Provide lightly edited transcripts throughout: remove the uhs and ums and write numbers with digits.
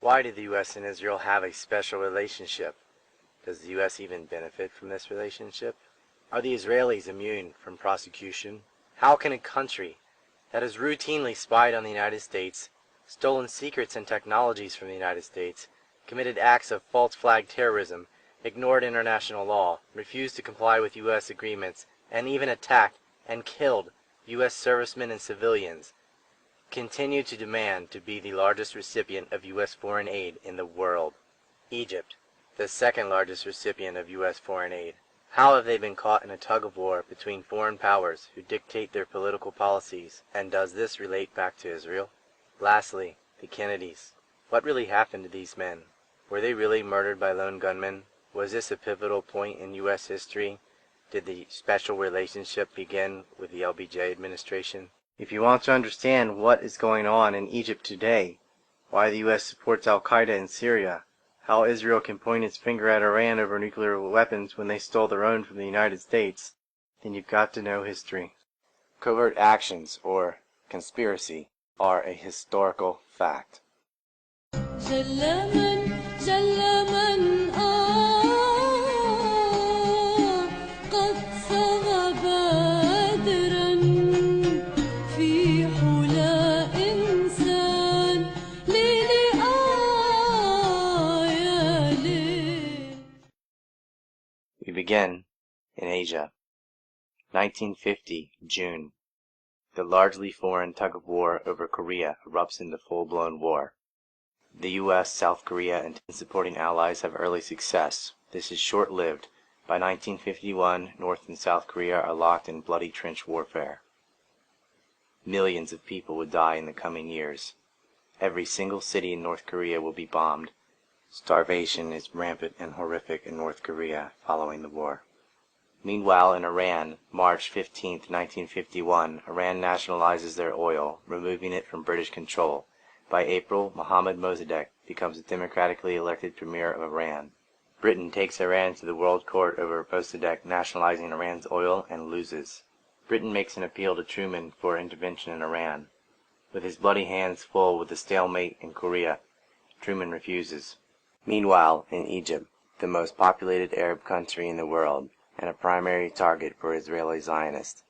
Why do the U.S. and Israel have a special relationship? Does the U.S. even benefit from this relationship? Are the Israelis immune from prosecution? How can a country that has routinely spied on the United States, stolen secrets and technologies from the United States, committed acts of false flag terrorism, ignored international law, refused to comply with U.S. agreements, and even attacked and killed U.S. servicemen and civilians, continue to demand to be the largest recipient of U.S. foreign aid in the world? Egypt, the second largest recipient of U.S. foreign aid. How have they been caught in a tug-of-war between foreign powers who dictate their political policies, and does this relate back to Israel? Lastly, the Kennedys. What really happened to these men? Were they really murdered by lone gunmen? Was this a pivotal point in U.S. history? Did the special relationship begin with the LBJ administration? If you want to understand what is going on in Egypt today, why the U.S. supports Al-Qaeda in Syria, how Israel can point its finger at Iran over nuclear weapons when they stole their own from the United States, then you've got to know history. Covert actions, or conspiracy, are a historical fact. We begin in Asia. 1950, June. The largely foreign tug-of-war over Korea erupts into full-blown war. The U.S., South Korea, and supporting allies have early success. This is short-lived. By 1951, North and South Korea are locked in bloody trench warfare. Millions of people would die in the coming years. Every single city in North Korea will be bombed. Starvation is rampant and horrific in North Korea following the war. Meanwhile, in Iran, March 15, 1951, Iran nationalizes their oil, removing it from British control. By April, Mohammad Mossadegh becomes the democratically elected premier of Iran. Britain takes Iran to the World Court over Mossadegh nationalizing Iran's oil and loses. Britain makes an appeal to Truman for intervention in Iran. With his bloody hands full with the stalemate in Korea, Truman refuses. Meanwhile, in Egypt, the most populated Arab country in the world, and a primary target for Israeli Zionists,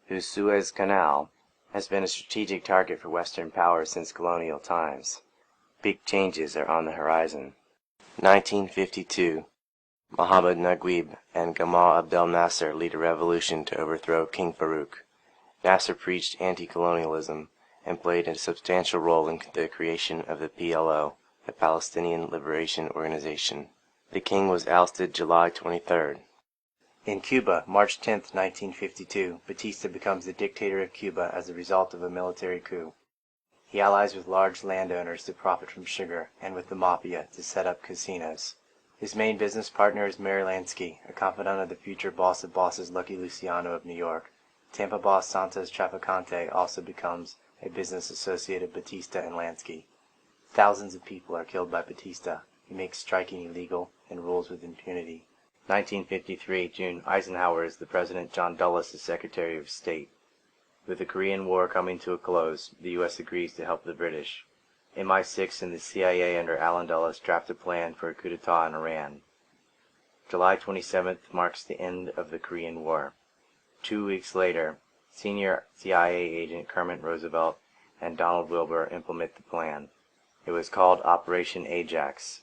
whose Suez Canal has been a strategic target for Western powers since colonial times. Big changes are on the horizon. 1952. Mohammad Naguib and Gamal Abdel Nasser lead a revolution to overthrow King Farouk. Nasser preached anti-colonialism and played a substantial role in the creation of the PLO, the Palestinian Liberation Organization. The king was ousted July 23rd. In Cuba, March 10, 1952, Batista becomes the dictator of Cuba as a result of a military coup. He allies with large landowners to profit from sugar and with the mafia to set up casinos. His main business partner is Mary Lansky, a confidant of the future boss of bosses Lucky Luciano of New York. Tampa boss Santos Trafficante also becomes a business associate of Batista and Lansky. Thousands of people are killed by Batista. He makes striking illegal and rules with impunity. 1953, June. Eisenhower is the president, John Dulles is Secretary of State. With the Korean War coming to a close, the U.S. agrees to help the British. MI6 and the CIA under Allen Dulles draft a plan for a coup d'etat in Iran. July 27th marks the end of the Korean War. 2 weeks later, senior CIA agent Kermit Roosevelt and Donald Wilbur implement the plan. It was called Operation Ajax.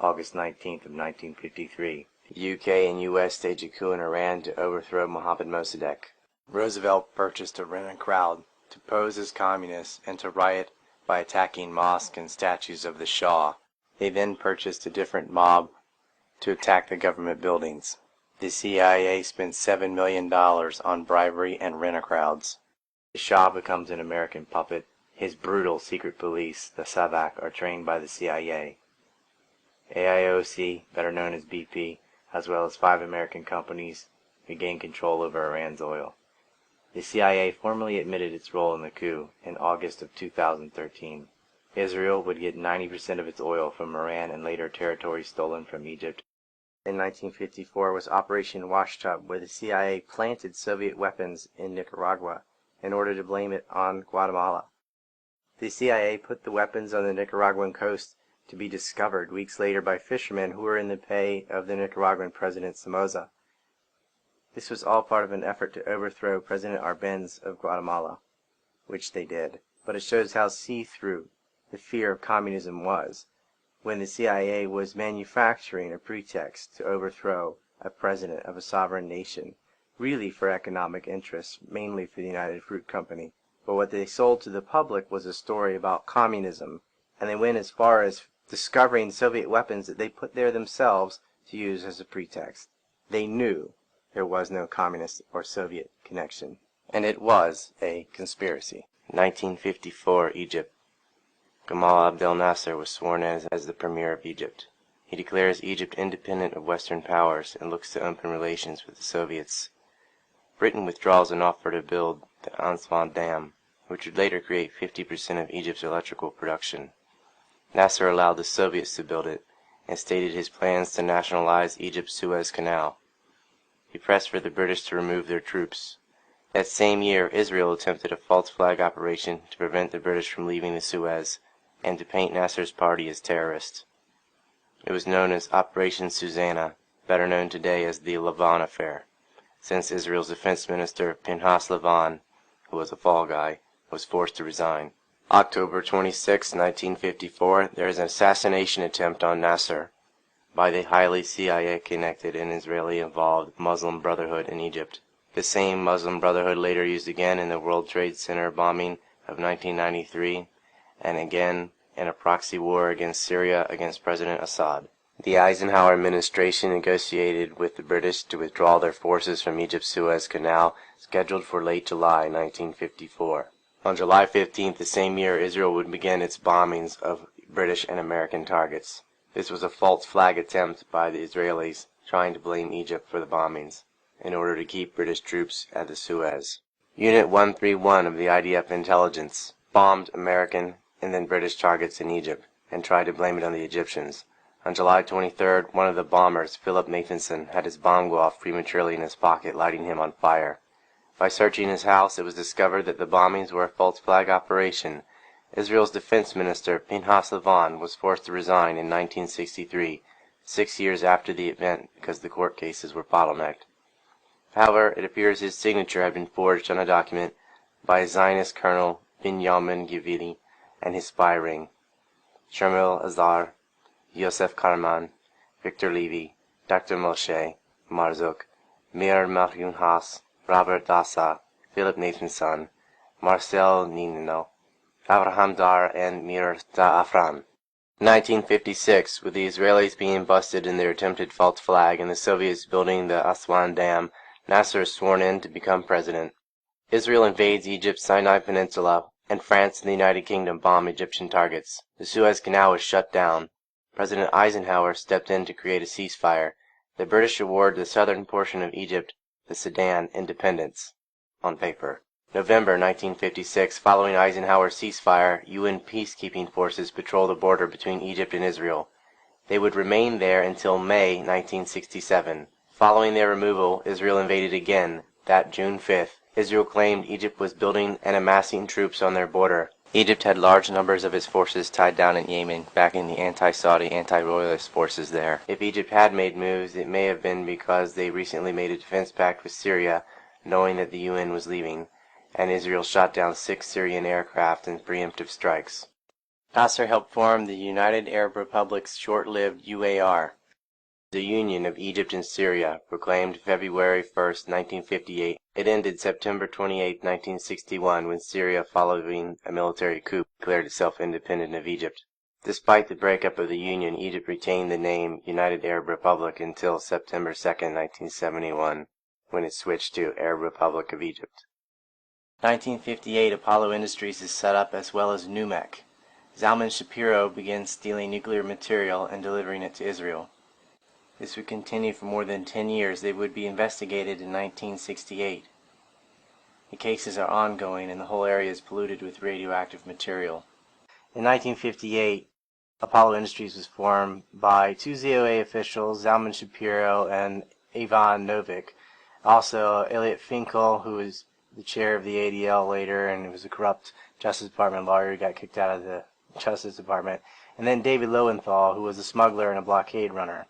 August 19th of 1953. The UK and US stage a coup in Iran to overthrow Mohammad Mossadegh. Roosevelt purchased to rent a crowd, to pose as communists, and to riot by attacking mosques and statues of the Shah. They then purchased a different mob to attack the government buildings. The CIA spent $7 million on bribery and rent-a-crowds. The Shah becomes an American puppet. His brutal secret police, the Savak, are trained by the CIA. AIOC, better known as BP, as well as 5 American companies, regain control over Iran's oil. The CIA formally admitted its role in the coup in August of 2013. Israel would get 90% of its oil from Iran and later territories stolen from Egypt. In 1954 was Operation Washtub, where the CIA planted Soviet weapons in Nicaragua in order to blame it on Guatemala. The CIA put the weapons on the Nicaraguan coast to be discovered weeks later by fishermen who were in the pay of the Nicaraguan President Somoza. This was all part of an effort to overthrow President Arbenz of Guatemala, which they did. But it shows how see-through the fear of communism was, when the CIA was manufacturing a pretext to overthrow a president of a sovereign nation, really for economic interests, mainly for the United Fruit Company. But what they sold to the public was a story about communism, and they went as far as discovering Soviet weapons that they put there themselves to use as a pretext. They knew there was no communist or Soviet connection, and it was a conspiracy. 1954, Egypt. Gamal Abdel Nasser was sworn as the premier of Egypt. He declares Egypt independent of Western powers and looks to open relations with the Soviets. Britain withdraws an offer to build the Aswan Dam, which would later create 50% of Egypt's electrical production. Nasser allowed the Soviets to build it, and stated his plans to nationalize Egypt's Suez Canal. He pressed for the British to remove their troops. That same year, Israel attempted a false flag operation to prevent the British from leaving the Suez, and to paint Nasser's party as terrorists. It was known as Operation Susanna, better known today as the Lavon Affair, since Israel's defense minister Pinchas Lavon, who was a fall guy, was forced to resign. October 26, 1954, there is an assassination attempt on Nasser by the highly CIA-connected and Israeli-involved Muslim Brotherhood in Egypt. The same Muslim Brotherhood later used again in the World Trade Center bombing of 1993, and again in a proxy war against Syria against President Assad. The Eisenhower administration negotiated with the British to withdraw their forces from Egypt's Suez Canal, scheduled for late July 1954. On July 15th the same year, Israel would begin its bombings of British and American targets. This was a false flag attempt by the Israelis, trying to blame Egypt for the bombings, in order to keep British troops at the Suez. Unit 131 of the IDF intelligence bombed American and then British targets in Egypt, and tried to blame it on the Egyptians. On July 23rd, one of the bombers, Philip Nathanson, had his bomb go off prematurely in his pocket, lighting him on fire. By searching his house, it was discovered that the bombings were a false flag operation. Israel's defense minister, Pinchas Lavon, was forced to resign in 1963, 6 years after the event, because the court cases were bottlenecked. However, it appears his signature had been forged on a document by Zionist Colonel Binyamin Givili and his spy ring, Shamil Azar, Yosef Karman, Victor Levy, Dr. Moshe Marzuk, Mir Pinchas, Robert Dassa, Philip Nathanson, Marcel Ninino, Avraham Dar, and Mir Za'afran. 1956, with the Israelis being busted in their attempted false flag and the Soviets building the Aswan Dam, Nasser is sworn in to become president. Israel invades Egypt's Sinai Peninsula, and France and the United Kingdom bomb Egyptian targets. The Suez Canal was shut down. President Eisenhower stepped in to create a ceasefire. The British award the southern portion of Egypt, the Sudan, independence, on paper. November 1956, following Eisenhower's ceasefire, UN peacekeeping forces patrol the border between Egypt and Israel. They would remain there until May 1967. Following their removal, Israel invaded again. That June 5th, Israel claimed Egypt was building and amassing troops on their border. Egypt had large numbers of its forces tied down in Yemen, backing the anti-Saudi, anti-royalist forces there. If Egypt had made moves, it may have been because they recently made a defense pact with Syria, knowing that the UN was leaving, and Israel shot down 6 Syrian aircraft in preemptive strikes. Nasser helped form the United Arab Republic's short-lived UAR, the Union of Egypt and Syria, proclaimed February 1, 1958. It ended September 28, 1961, when Syria, following a military coup, declared itself independent of Egypt. Despite the breakup of the Union, Egypt retained the name United Arab Republic until September 2, 1971, when it switched to Arab Republic of Egypt. 1958, Apollo Industries is set up, as well as NUMEC. Zalman Shapiro begins stealing nuclear material and delivering it to Israel. This would continue for more than 10 years. They would be investigated in 1968. The cases are ongoing and the whole area is polluted with radioactive material. In 1958, Apollo Industries was formed by 2 ZOA officials, Zalman Shapiro and Ivan Novik. Also, Elliot Finkel, who was the chair of the ADL later, and it was a corrupt Justice Department lawyer who got kicked out of the Justice Department. And then David Lowenthal, who was a smuggler and a blockade runner.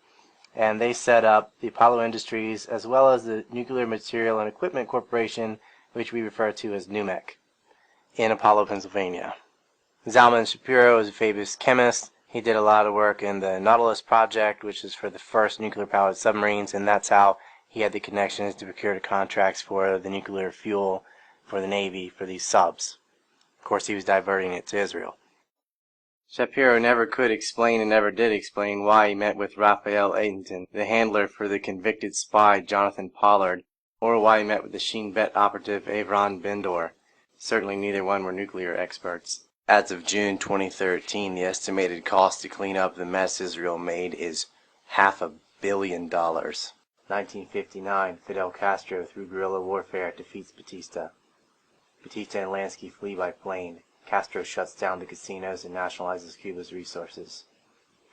And they set up the Apollo Industries as well as the Nuclear Material and Equipment Corporation, which we refer to as NUMEC, in Apollo, Pennsylvania. Zalman Shapiro is a famous chemist. He did a lot of work in the Nautilus project, which is for the first nuclear-powered submarines, and that's how he had the connections to procure the contracts for the nuclear fuel for the Navy for these subs. Of course, he was diverting it to Israel. Shapiro never could explain and never did explain why he met with Raphael Adenton, the handler for the convicted spy Jonathan Pollard, or why he met with the Shin Bet operative Avron Ben-Dor. Certainly neither one were nuclear experts. As of June 2013, the estimated cost to clean up the mess Israel made is $500 million. 1959, Fidel Castro, through guerrilla warfare, defeats Batista. Batista and Lansky flee by plane. Castro shuts down the casinos and nationalizes Cuba's resources.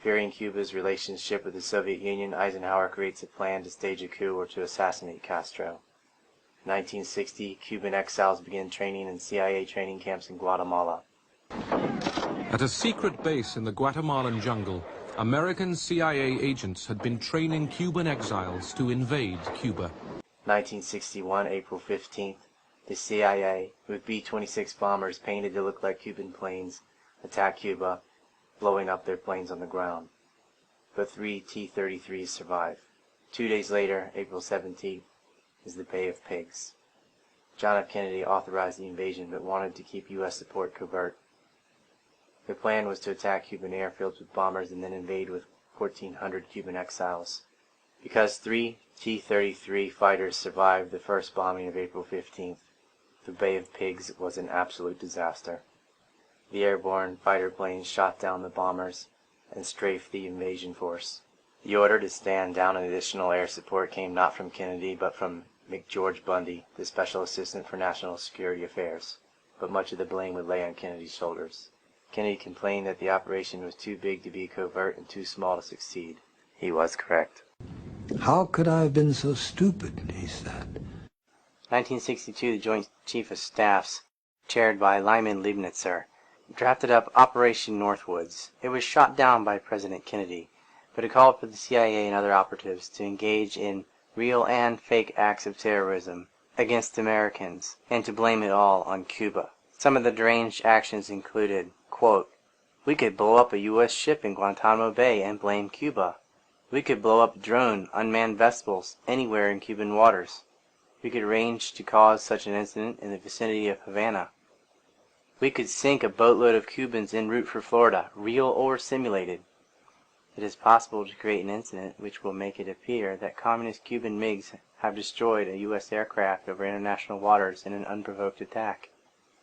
Fearing Cuba's relationship with the Soviet Union, Eisenhower creates a plan to stage a coup or to assassinate Castro. 1960, Cuban exiles begin training in CIA training camps in Guatemala. At a secret base in the Guatemalan jungle, American CIA agents had been training Cuban exiles to invade Cuba. 1961, April 15th, the CIA, with B-26 bombers painted to look like Cuban planes, attack Cuba, blowing up their planes on the ground. But 3 T-33s survive. 2 days later, April 17th, is the Bay of Pigs. John F. Kennedy authorized the invasion but wanted to keep U.S. support covert. The plan was to attack Cuban airfields with bombers and then invade with 1,400 Cuban exiles. Because 3 T-33 fighters survived the first bombing of April 15th, the Bay of Pigs was an absolute disaster. The airborne fighter planes shot down the bombers and strafed the invasion force. The order to stand down additional air support came not from Kennedy but from McGeorge Bundy, the Special Assistant for National Security Affairs, but much of the blame would lay on Kennedy's shoulders. Kennedy complained that the operation was too big to be covert and too small to succeed. He was correct. How could I have been so stupid, he said. 1962, the Joint Chief of Staffs, chaired by Lyman Liebenitzer, drafted up Operation Northwoods. It was shot down by President Kennedy, but it called for the CIA and other operatives to engage in real and fake acts of terrorism against Americans, and to blame it all on Cuba. Some of the deranged actions included, quote, "We could blow up a U.S. ship in Guantanamo Bay and blame Cuba. We could blow up a drone, unmanned vessels, anywhere in Cuban waters. We could arrange to cause such an incident in the vicinity of Havana. We could sink a boatload of Cubans en route for Florida, real or simulated. It is possible to create an incident which will make it appear that communist Cuban MiGs have destroyed a U.S. aircraft over international waters in an unprovoked attack."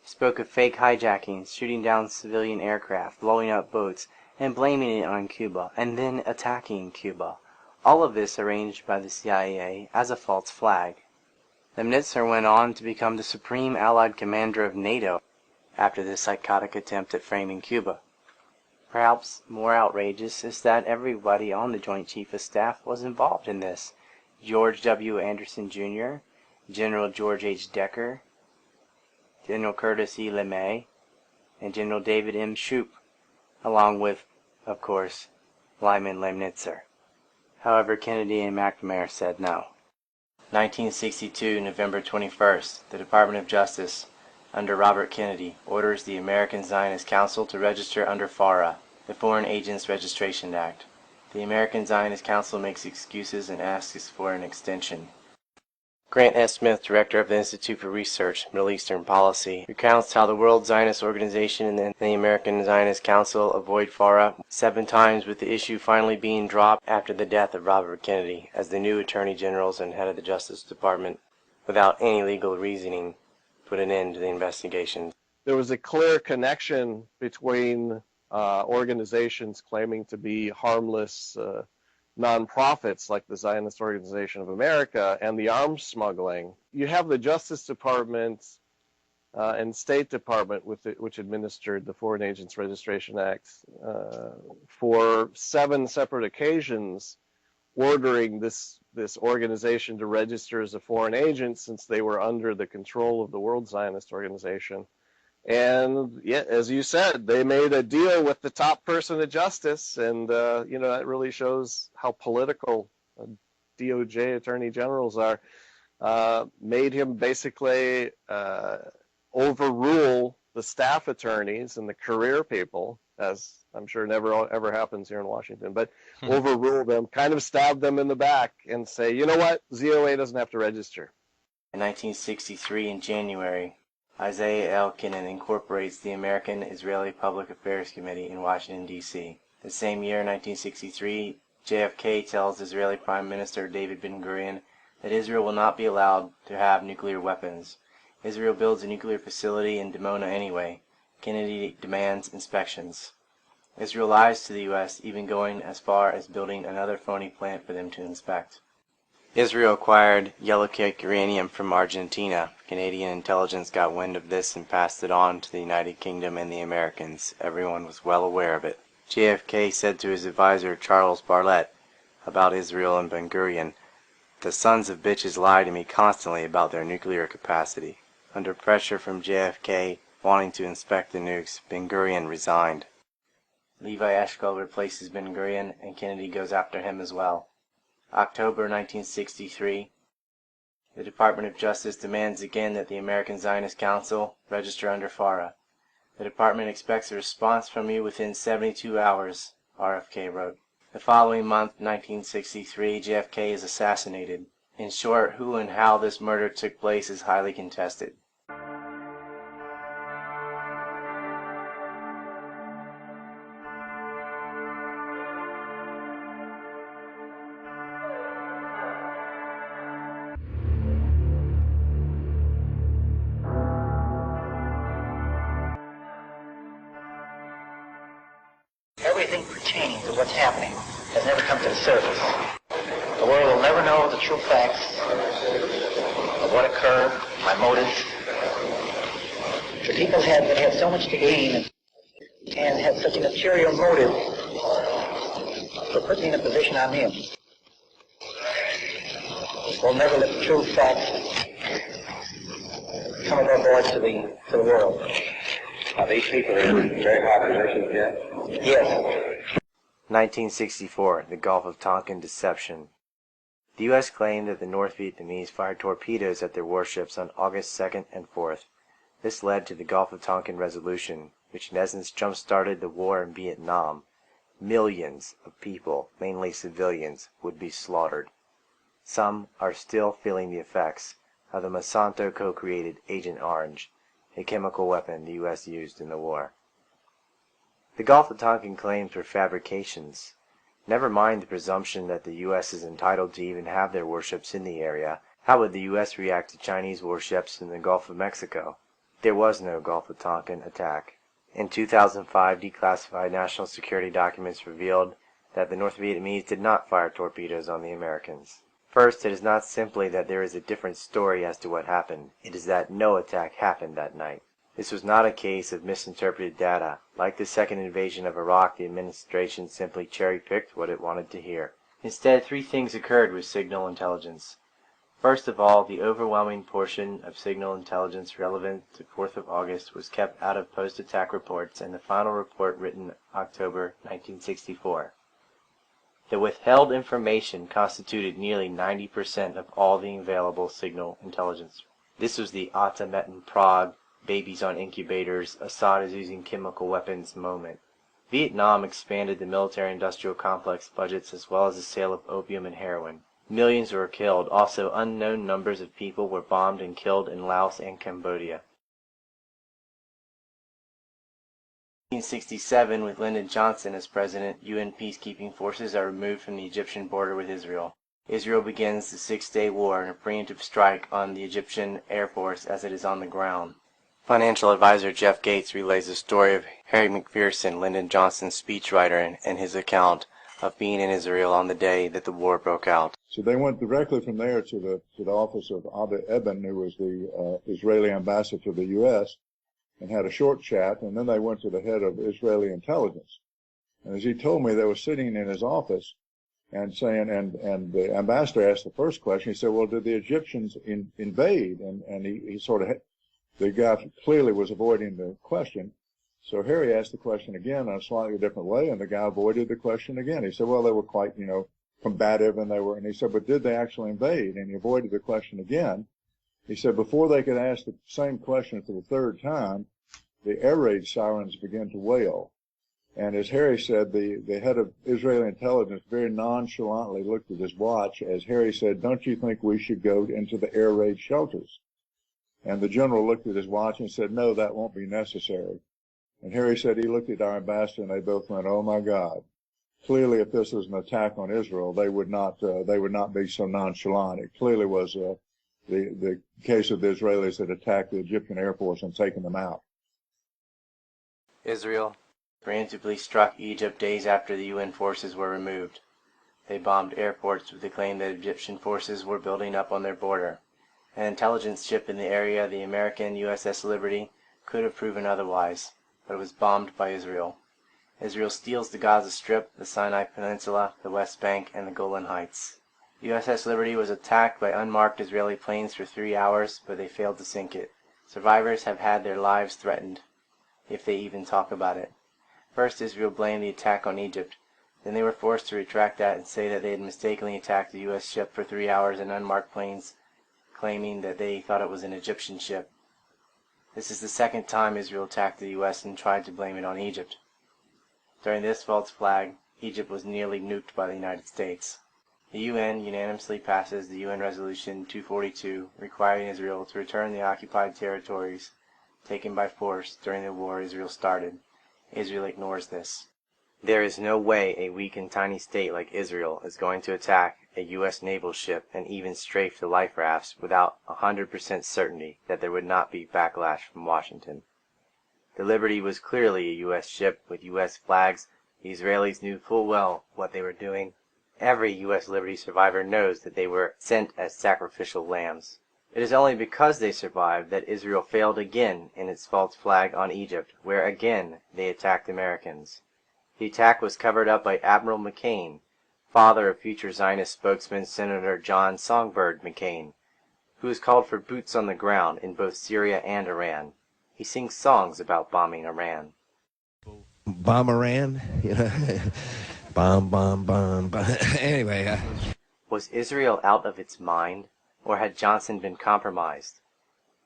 He spoke of fake hijackings, shooting down civilian aircraft, blowing up boats, and blaming it on Cuba, and then attacking Cuba. All of this arranged by the CIA as a false flag. Liebenitzer went on to become the Supreme Allied Commander of NATO after this psychotic attempt at framing Cuba. Perhaps more outrageous is that everybody on the Joint Chief of Staff was involved in this. George W. Anderson, Jr., General George H. Decker, General Curtis E. LeMay, and General David M. Shoup, along with, of course, Lyman Liebenitzer. However, Kennedy and McNamara said no. 1962, November 21st, the Department of Justice, under Robert Kennedy, orders the American Zionist Council to register under FARA, the Foreign Agents Registration Act. The American Zionist Council makes excuses and asks for an extension. Grant S. Smith, director of the Institute for Research, Middle Eastern Policy, recounts how the World Zionist Organization and the American Zionist Council avoid FARA 7 times, with the issue finally being dropped after the death of Robert Kennedy as the new Attorney Generals and head of the Justice Department, without any legal reasoning, put an end to the investigation. There was a clear connection between organizations claiming to be harmless nonprofits like the Zionist Organization of America and the arms smuggling. You have the Justice Department and State Department which administered the Foreign Agents Registration Act for 7 separate occasions ordering this this organization to register as a foreign agent since they were under the control of the World Zionist Organization. And yeah, as you said, they made a deal with the top person of justice, and that really shows how political DOJ attorney generals are. Made him basically overrule the staff attorneys and the career people, as I'm sure never ever happens here in Washington, but overrule them, kind of stab them in the back and say, you know what, ZOA doesn't have to register. In 1963, in January, Isaiah L. Kinnan incorporates the American-Israeli Public Affairs Committee in Washington, D.C. The same year, 1963, JFK tells Israeli Prime Minister David Ben-Gurion that Israel will not be allowed to have nuclear weapons. Israel builds a nuclear facility in Dimona anyway. Kennedy demands inspections. Israel lies to the U.S., even going as far as building another phony plant for them to inspect. Israel acquired yellow cake uranium from Argentina. Canadian intelligence got wind of this and passed it on to the United Kingdom and the Americans. Everyone was well aware of it. JFK said to his advisor Charles Bartlett about Israel and Ben-Gurion, "The sons of bitches lie to me constantly about their nuclear capacity." Under pressure from JFK wanting to inspect the nukes, Ben-Gurion resigned. Levi Eshkol replaces Ben-Gurion, and Kennedy goes after him as well. October 1963, the Department of Justice demands again that the American Zionist Council register under FARA. "The department expects a response from you within 72 hours, RFK wrote. The following month, 1963, JFK is assassinated. In short, who and how this murder took place is highly contested. Everything pertaining to what's happening has never come to the surface. The world will never know the true facts of what occurred, my motives. The people that had so much to gain and had such a material motive for putting me in the position I'm in will never let the true facts come above board to the world. Are these people in very high positions yet? Yes. 1964, the Gulf of Tonkin deception. The U.S. claimed that the North Vietnamese fired torpedoes at their warships on August 2nd and 4th. This led to the Gulf of Tonkin Resolution, which in essence jump-started the war in Vietnam. Millions of people, mainly civilians, would be slaughtered. Some are still feeling the effects of the Monsanto co-created Agent Orange, a chemical weapon the U.S. used in the war. The Gulf of Tonkin claims were fabrications. Never mind the presumption that the U.S. is entitled to even have their warships in the area. How would the U.S. react to Chinese warships in the Gulf of Mexico? There was no Gulf of Tonkin attack. In 2005, declassified national security documents revealed that the North Vietnamese did not fire torpedoes on the Americans. First, it is not simply that there is a different story as to what happened. It is that no attack happened that night. This was not a case of misinterpreted data. Like the second invasion of Iraq, the administration simply cherry-picked what it wanted to hear. Instead, three things occurred with signal intelligence. First of all, the overwhelming portion of signal intelligence relevant to 4th of August was kept out of post-attack reports, and the final report written October 1964. The withheld information constituted nearly 90% of all the available signal intelligence. This was the Atta met in Prague, babies on incubators, Assad is using chemical weapons moment. Vietnam expanded the military-industrial complex budgets as well as the sale of opium and heroin. Millions were killed. Also, unknown numbers of people were bombed and killed in Laos and Cambodia. 1967, with Lyndon Johnson as president, UN peacekeeping forces are removed from the Egyptian border with Israel. Israel begins the Six-Day War, a preemptive strike on the Egyptian Air Force as it is on the ground. Financial advisor Jeff Gates relays the story of Harry McPherson, Lyndon Johnson's speechwriter, and his account of being in Israel on the day that the war broke out. So they went directly from there to the office of Abba Eban, who was the Israeli ambassador to the U.S., and had a short chat, and then they went to the head of Israeli intelligence. And as he told me, they were sitting in his office, and saying, and the ambassador asked the first question. He said, well, did the Egyptians invade? And he sort of, the guy clearly was avoiding the question. So Harry asked the question again in a slightly different way, and the guy avoided the question again. He said, well, they were quite, combative, and he said, but did they actually invade? And he avoided the question again. He said, before they could ask the same question for the third time, the air raid sirens began to wail. And as Harry said, the head of Israeli intelligence very nonchalantly looked at his watch as Harry said, don't you think we should go into the air raid shelters? And the general looked at his watch and said, no, that won't be necessary. And Harry said he looked at our ambassador and they both went, oh my God. Clearly, if this was an attack on Israel, they would not be so nonchalant. It clearly was the case of the Israelis that attacked the Egyptian Air Force and taken them out. Israel preemptively struck Egypt days after the UN forces were removed. They bombed airports with the claim that Egyptian forces were building up on their border. An intelligence ship in the area, the American USS Liberty, could have proven otherwise, but it was bombed by Israel. Israel steals the Gaza Strip, the Sinai Peninsula, the West Bank, and the Golan Heights. The USS Liberty was attacked by unmarked Israeli planes for 3 hours, but they failed to sink it. Survivors have had their lives threatened, if they even talk about it. First, Israel blamed the attack on Egypt. Then they were forced to retract that and say that they had mistakenly attacked the U.S. ship for 3 hours in unmarked planes, claiming that they thought it was an Egyptian ship. This is the second time Israel attacked the U.S. and tried to blame it on Egypt. During this false flag, Egypt was nearly nuked by the United States. The UN unanimously passes the UN Resolution 242 requiring Israel to return the occupied territories taken by force during the war Israel started. Israel ignores this. There is no way a weak and tiny state like Israel is going to attack a U.S. naval ship and even strafe the life rafts without 100% certainty that there would not be backlash from Washington. The Liberty was clearly a U.S. ship with U.S. flags. The Israelis knew full well what they were doing. Every U.S. Liberty survivor knows that they were sent as sacrificial lambs. It is only because they survived that Israel failed again in its false flag on Egypt, where again they attacked Americans. The attack was covered up by Admiral McCain, father of future Zionist spokesman Senator John Songbird McCain, who has called for boots on the ground in both Syria and Iran. He sings songs about bombing Iran. Bomb Iran? Bomb, bomb, bomb, bomb. Anyway. Was Israel out of its mind, or had Johnson been compromised?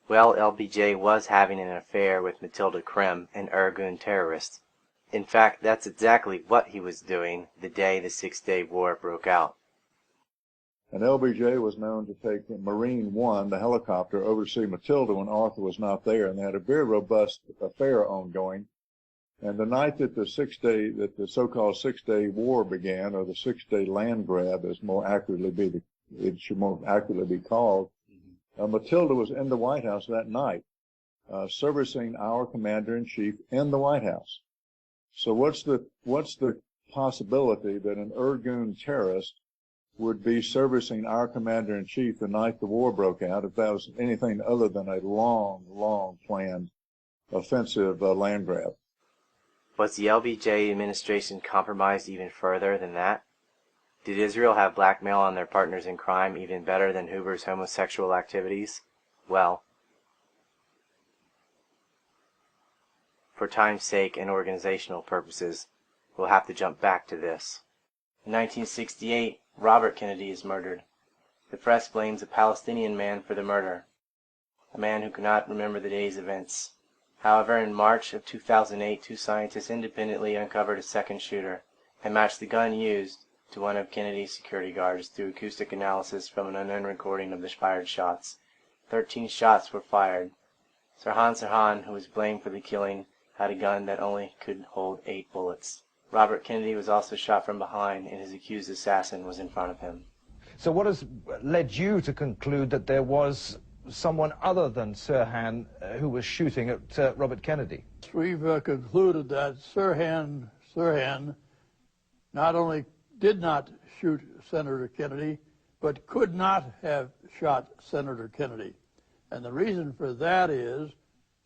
Well, LBJ was having an affair with Matilda Krim, an Irgun terrorist. In fact, that's exactly what he was doing the day the Six-Day War broke out. And LBJ was known to take Marine One, the helicopter, over to see Matilda when Arthur was not there, and they had a very robust affair ongoing. And the night that the so-called Six-Day War began, or the Six-Day Land Grab, as it should more accurately be called, Matilda was in the White House that night, servicing our commander-in-chief in the White House. So what's the possibility that an Irgun terrorist would be servicing our commander-in-chief the night the war broke out if that was anything other than a long planned offensive land grab? Was the LBJ administration compromised even further than that? Did Israel have blackmail on their partners in crime even better than Hoover's homosexual activities? Well, for time's sake and organizational purposes, we'll have to jump back to this. In 1968, Robert Kennedy is murdered. The press blames a Palestinian man for the murder, a man who cannot remember the day's events. However, in March of 2008, two scientists independently uncovered a second shooter and matched the gun used to one of Kennedy's security guards through acoustic analysis from an unknown recording of the fired shots. 13 shots were fired. Sirhan, who was blamed for the killing, had a gun that only could hold 8 bullets. Robert Kennedy was also shot from behind, and his accused assassin was in front of him. So what has led you to conclude that there was someone other than Sirhan who was shooting at Robert Kennedy? We've concluded that Sirhan not only did not shoot Senator Kennedy, but could not have shot Senator Kennedy. And the reason for that is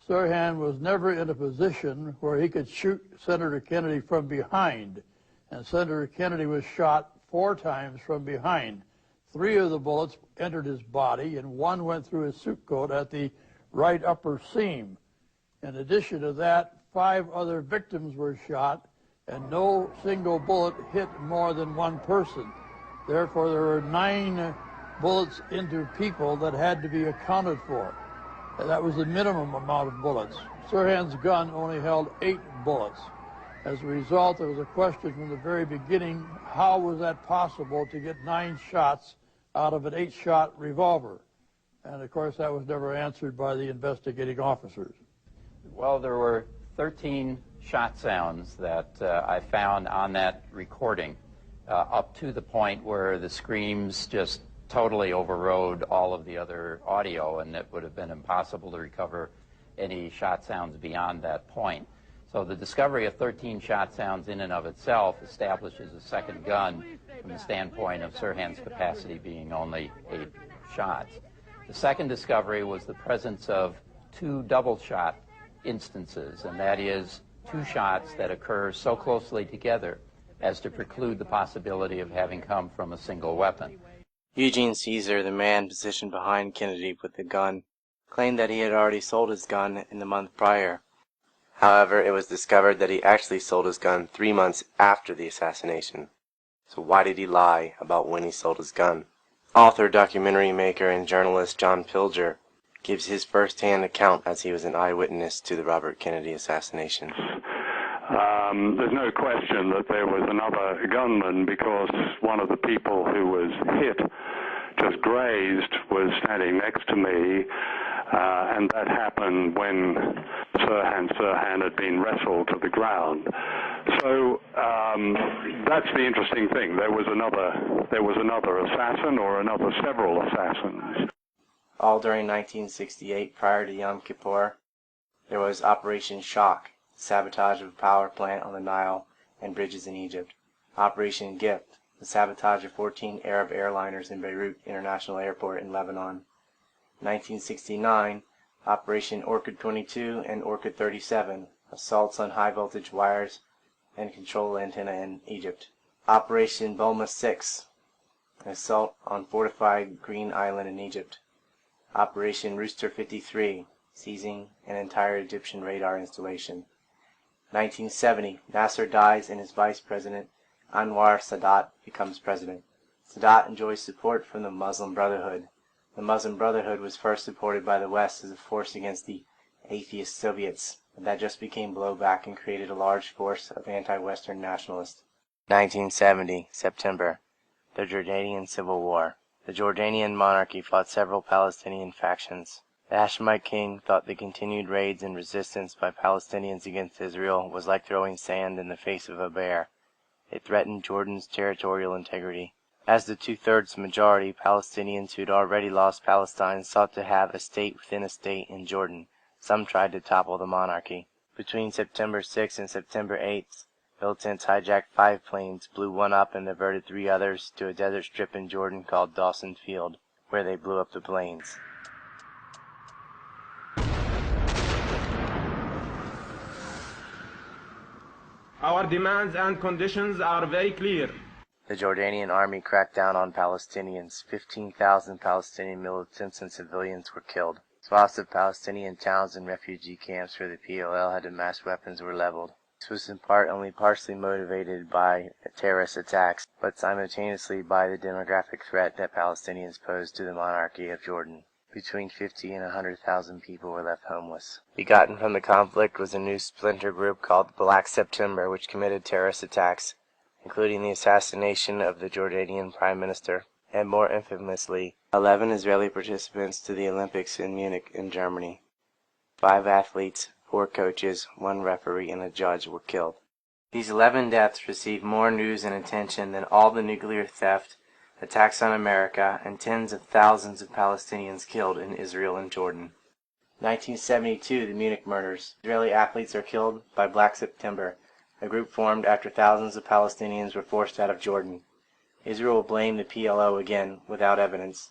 Sirhan was never in a position where he could shoot Senator Kennedy from behind, and Senator Kennedy was shot 4 times from behind. 3 of the bullets entered his body, and 1 went through his suit coat at the right upper seam. In addition to that, 5 other victims were shot, and no single bullet hit more than 1 person. Therefore, there were 9 bullets into people that had to be accounted for. And that was the minimum amount of bullets. Sirhan's gun only held 8 bullets. As a result, there was a question from the very beginning, how was that possible to get 9 shots out of an 8-shot revolver? And of course, that was never answered by the investigating officers. Well, there were 13 shot sounds that I found on that recording, up to the point where the screams just totally overrode all of the other audio, and it would have been impossible to recover any shot sounds beyond that point. So the discovery of 13 shot sounds in and of itself establishes a second gun from the standpoint of Sirhan's capacity being only 8 shots. The second discovery was the presence of 2 double shot instances, and that is 2 shots that occur so closely together as to preclude the possibility of having come from a single weapon. Eugene Caesar, the man positioned behind Kennedy with the gun, claimed that he had already sold his gun in the month prior. However, it was discovered that he actually sold his gun 3 months after the assassination. So why did he lie about when he sold his gun? Author, documentary maker, and journalist John Pilger gives his first-hand account as he was an eyewitness to the Robert Kennedy assassination. There's no question that there was another gunman, because one of the people who was hit, just grazed, was standing next to me, and that happened when Sirhan had been wrestled to the ground. So that's the interesting thing. There was another assassin, or several assassins. All during 1968, prior to Yom Kippur, there was Operation Shock, sabotage of a power plant on the Nile and bridges in Egypt. Operation Gift, the sabotage of 14 Arab airliners in Beirut International Airport in Lebanon. 1969, Operation Orchid 22 and Orchid 37, assaults on high-voltage wires and control antenna in Egypt. Operation Bulma 6, an assault on fortified Green Island in Egypt. Operation Rooster 53, seizing an entire Egyptian radar installation. 1970, Nasser dies and his vice president, Anwar Sadat, becomes president. Sadat enjoys support from the Muslim Brotherhood. The Muslim Brotherhood was first supported by the West as a force against the atheist Soviets, but that just became blowback and created a large force of anti-Western nationalists. 1970, September, the Jordanian Civil War. The Jordanian monarchy fought several Palestinian factions. The Hashemite king thought the continued raids and resistance by Palestinians against Israel was like throwing sand in the face of a bear. It threatened Jordan's territorial integrity. As the 2/3 majority, Palestinians who had already lost Palestine sought to have a state within a state in Jordan. Some tried to topple the monarchy. Between September 6th and September 8th, militants hijacked 5 planes, blew one up and diverted 3 others to a desert strip in Jordan called Dawson Field, where they blew up the planes. Our demands and conditions are very clear. The Jordanian army cracked down on Palestinians. 15,000 Palestinian militants and civilians were killed. Swaths of Palestinian towns and refugee camps where the PLO had amassed weapons were leveled. This was in part only partially motivated by terrorist attacks, but simultaneously by the demographic threat that Palestinians posed to the monarchy of Jordan. Between 50 and 100,000 people were left homeless. Begotten from the conflict was a new splinter group called Black September, which committed terrorist attacks, including the assassination of the Jordanian Prime Minister, and more infamously, 11 Israeli participants to the Olympics in Munich in Germany. 5 athletes, 4 coaches, 1 referee, and a judge were killed. These 11 deaths received more news and attention than all the nuclear theft, attacks on America, and tens of thousands of Palestinians killed in Israel and Jordan. 1972, the Munich murders. Israeli athletes are killed by Black September, a group formed after thousands of Palestinians were forced out of Jordan. Israel blamed the PLO again, without evidence,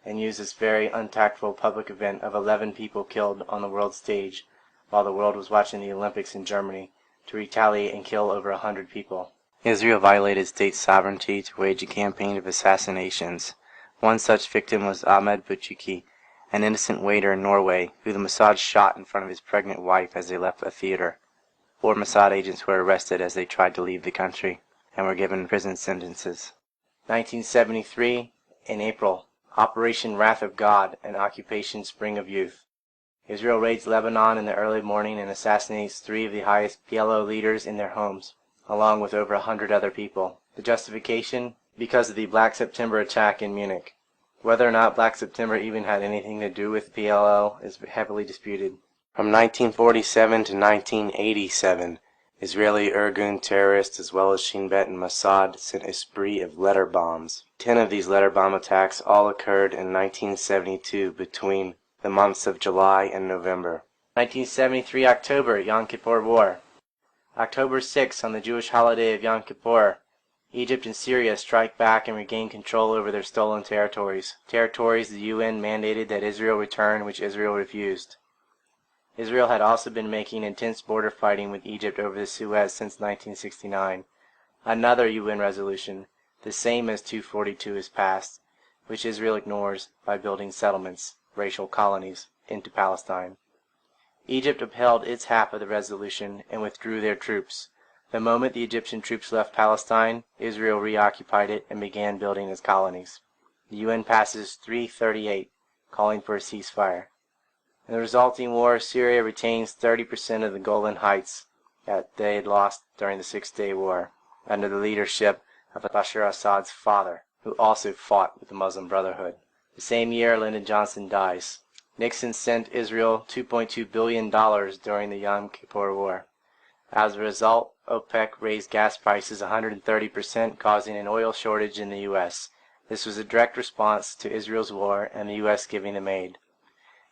and used this very untactful public event of 11 people killed on the world stage while the world was watching the Olympics in Germany to retaliate and kill over 100 people. Israel violated state sovereignty to wage a campaign of assassinations. One such victim was Ahmed Bouchiki, an innocent waiter in Norway, who the Mossad shot in front of his pregnant wife as they left a theater. 4 Mossad agents were arrested as they tried to leave the country and were given prison sentences. 1973, in April, Operation Wrath of God and Occupation Spring of Youth. Israel raids Lebanon in the early morning and assassinates 3 of the highest PLO leaders in their homes, along with over 100 other people. The justification? Because of the Black September attack in Munich. Whether or not Black September even had anything to do with PLO is heavily disputed. From 1947 to 1987, Israeli Irgun terrorists as well as Shin Bet and Mossad sent a spree of letter bombs. 10 of these letter bomb attacks all occurred in 1972 between the months of July and November. 1973 October, Yom Kippur War. October 6, on the Jewish holiday of Yom Kippur, Egypt and Syria strike back and regain control over their stolen territories. Territories the UN mandated that Israel return, which Israel refused. Israel had also been making intense border fighting with Egypt over the Suez since 1969. Another UN resolution, the same as 242, is passed, which Israel ignores by building settlements, racial colonies, into Palestine. Egypt upheld its half of the resolution and withdrew their troops. The moment the Egyptian troops left Palestine, Israel reoccupied it and began building its colonies. The UN passes 338, calling for a ceasefire. In the resulting war, Syria retains 30% of the Golan Heights that they had lost during the Six-Day War, under the leadership of Bashar Assad's father, who also fought with the Muslim Brotherhood. The same year, Lyndon Johnson dies. Nixon sent Israel $2.2 billion during the Yom Kippur War. As a result, OPEC raised gas prices 130%, causing an oil shortage in the U.S. This was a direct response to Israel's war and the U.S. giving them aid.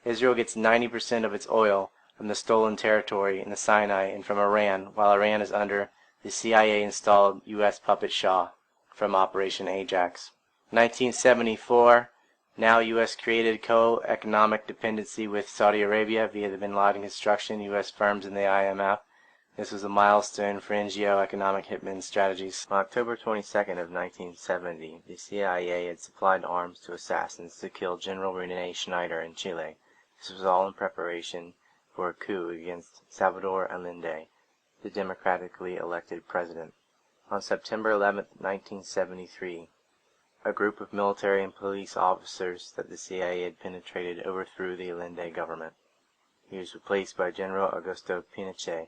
Israel gets 90% of its oil from the stolen territory in the Sinai and from Iran, while Iran is under the CIA-installed U.S. puppet Shah from Operation Ajax. 1974, now U.S. created co-economic dependency with Saudi Arabia via the Bin Laden construction, U.S. firms, and the IMF. This was a milestone for NGO economic hitman strategies. On October 22nd of 1970, the CIA had supplied arms to assassins to kill General Rene Schneider in Chile. This was all in preparation for a coup against Salvador Allende, the democratically elected president. On September 11, 1973, a group of military and police officers that the CIA had penetrated overthrew the Allende government. He was replaced by General Augusto Pinochet,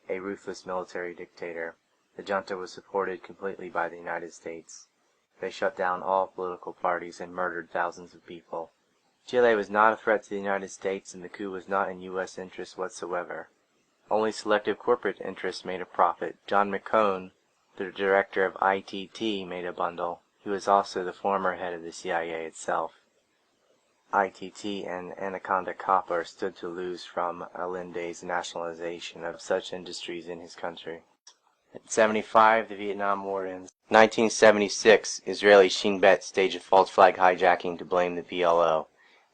a ruthless military dictator. The junta was supported completely by the United States. They shut down all political parties and murdered thousands of people. Chile was not a threat to the United States, and the coup was not in U.S. interests whatsoever. Only selective corporate interests made a profit. John McCone, the director of ITT, made a bundle. He was also the former head of the CIA itself. ITT and Anaconda Copper stood to lose from Allende's nationalization of such industries in his country. In 1975, the Vietnam War ends. 1976, Israeli Shin Bet staged a false flag hijacking to blame the PLO.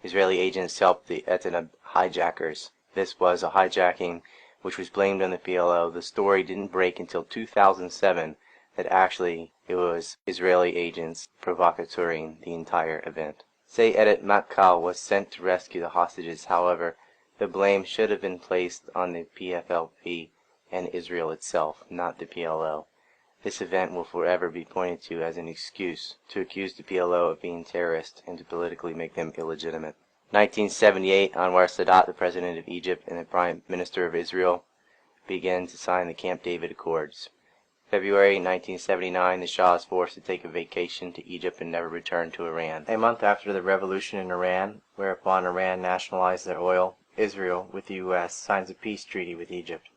Israeli agents helped the Etna hijackers. This was a hijacking which was blamed on the PLO. The story didn't break until 2007 that actually it was Israeli agents provocateuring the entire event. Say Edit Matkal was sent to rescue the hostages. However, the blame should have been placed on the PFLP and Israel itself, not the PLO. This event will forever be pointed to as an excuse to accuse the PLO of being terrorists and to politically make them illegitimate. 1978, Anwar Sadat, the President of Egypt and the Prime Minister of Israel, began to sign the Camp David Accords. February 1979, the Shah is forced to take a vacation to Egypt and never return to Iran. A month after the revolution in Iran, whereupon Iran nationalized their oil, Israel, with the U.S., signs a peace treaty with Egypt.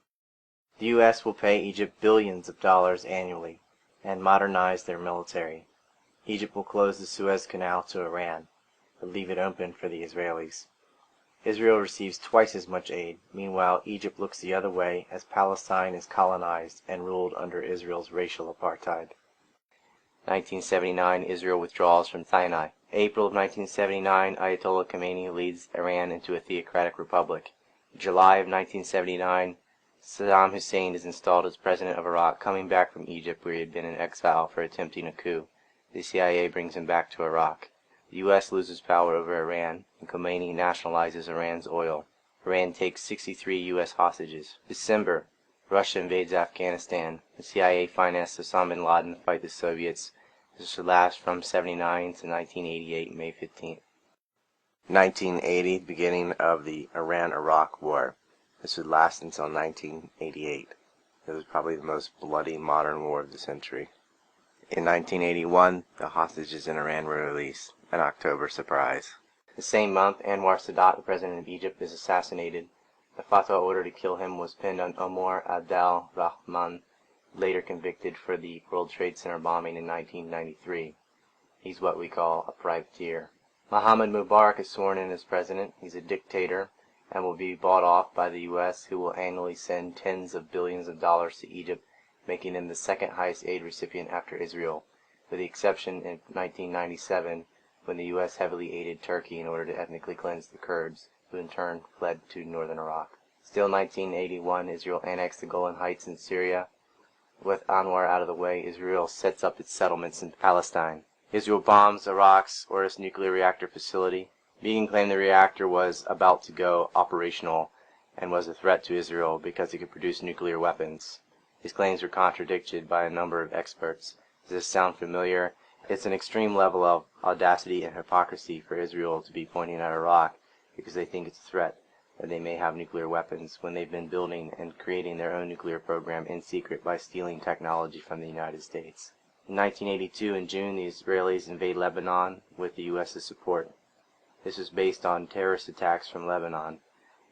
The U.S. will pay Egypt billions of dollars annually and modernize their military. Egypt will close the Suez Canal to Iran, but leave it open for the Israelis. Israel receives twice as much aid. Meanwhile, Egypt looks the other way as Palestine is colonized and ruled under Israel's racial apartheid. 1979, Israel withdraws from Sinai. April of 1979, Ayatollah Khomeini leads Iran into a theocratic republic. July of 1979, Saddam Hussein is installed as president of Iraq, coming back from Egypt where he had been in exile for attempting a coup. The CIA brings him back to Iraq. The U.S. loses power over Iran, and Khomeini nationalizes Iran's oil. Iran takes 63 U.S. hostages. December, Russia invades Afghanistan. The CIA financed Osama bin Laden to fight the Soviets. This would last from 1979 to 1988, May 15th. 1980, beginning of the Iran-Iraq War. This would last until 1988. It was probably the most bloody modern war of the century. In 1981, the hostages in Iran were released, an October surprise. The same month, Anwar Sadat, the president of Egypt, is assassinated. The fatwa order to kill him was pinned on Omar Abdel Rahman, later convicted for the World Trade Center bombing in 1993. He's what we call a privateer. Mohammed Mubarak is sworn in as president. He's a dictator and will be bought off by the U.S., who will annually send tens of billions of dollars to Egypt, making him the second highest aid recipient after Israel, with the exception in 1997 when the U.S. heavily aided Turkey in order to ethnically cleanse the Kurds, who in turn fled to northern Iraq. Still 1981, Israel annexed the Golan Heights in Syria. With Anwar out of the way, Israel sets up its settlements in Palestine. Israel bombs Iraq's Oris nuclear reactor facility. Begin claimed the reactor was about to go operational and was a threat to Israel because it could produce nuclear weapons. His claims were contradicted by a number of experts. Does this sound familiar? It's an extreme level of audacity and hypocrisy for Israel to be pointing at Iraq because they think it's a threat that they may have nuclear weapons when they've been building and creating their own nuclear program in secret by stealing technology from the United States. In 1982, in June, the Israelis invade Lebanon with the U.S.'s support. This was based on terrorist attacks from Lebanon.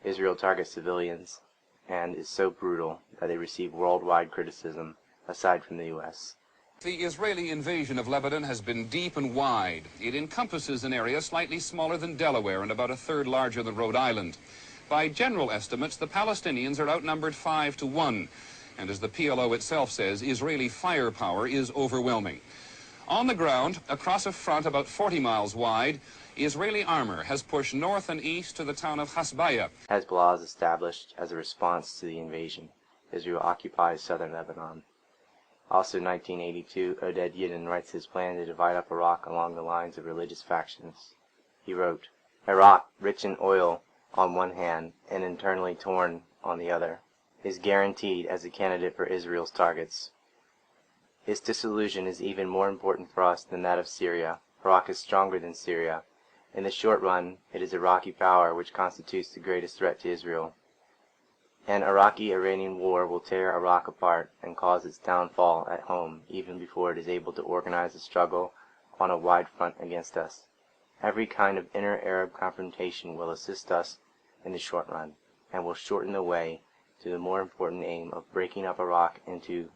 Israel targets civilians and is so brutal that they receive worldwide criticism, aside from the U.S. The Israeli invasion of Lebanon has been deep and wide. It encompasses an area slightly smaller than Delaware and about a third larger than Rhode Island. By general estimates, the Palestinians are outnumbered 5-1. And as the PLO itself says, Israeli firepower is overwhelming. On the ground, across a front about 40 miles wide, Israeli armor has pushed north and east to the town of Hasbaya. Hezbollah is established as a response to the invasion. Israel occupies southern Lebanon. Also in 1982, Oded Yidden writes his plan to divide up Iraq along the lines of religious factions. He wrote, Iraq, rich in oil on one hand and internally torn on the other, is guaranteed as a candidate for Israel's targets. Its dissolution is even more important for us than that of Syria. Iraq is stronger than Syria. In the short run, it is Iraqi power which constitutes the greatest threat to Israel. An Iraqi-Iranian war will tear Iraq apart and cause its downfall at home, even before it is able to organize a struggle on a wide front against us. Every kind of inter-Arab confrontation will assist us in the short run, and will shorten the way to the more important aim of breaking up Iraq into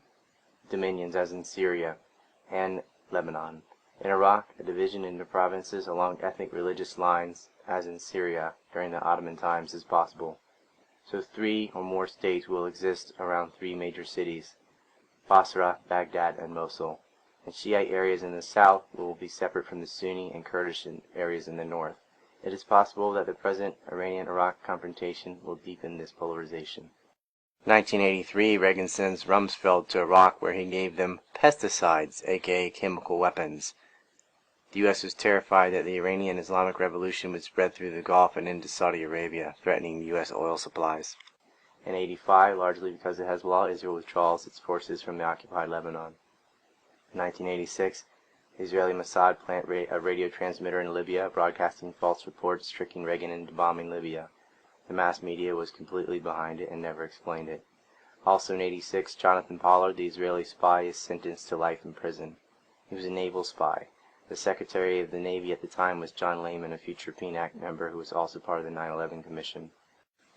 dominions as in Syria and Lebanon. In Iraq, a division into provinces along ethnic religious lines, as in Syria during the Ottoman times, is possible. So 3 or more states will exist around 3 major cities, Basra, Baghdad, and Mosul. And Shiite areas in the south will be separate from the Sunni and Kurdish areas in the north. It is possible that the present Iranian-Iraq confrontation will deepen this polarization. 1983, Reagan sends Rumsfeld to Iraq, where he gave them pesticides, aka chemical weapons. The U.S. was terrified that the Iranian Islamic Revolution would spread through the Gulf and into Saudi Arabia, threatening U.S. oil supplies. In 1985, largely because of Hezbollah, Israel withdraws its forces from the occupied Lebanon. In 1986, Israeli Mossad plant a radio transmitter in Libya, broadcasting false reports tricking Reagan into bombing Libya. The mass media was completely behind it and never explained it. Also in 1986, Jonathan Pollard, the Israeli spy, is sentenced to life in prison. He was a naval spy. The Secretary of the Navy at the time was John Lehman, a future PNAC member who was also part of the 9/11 Commission.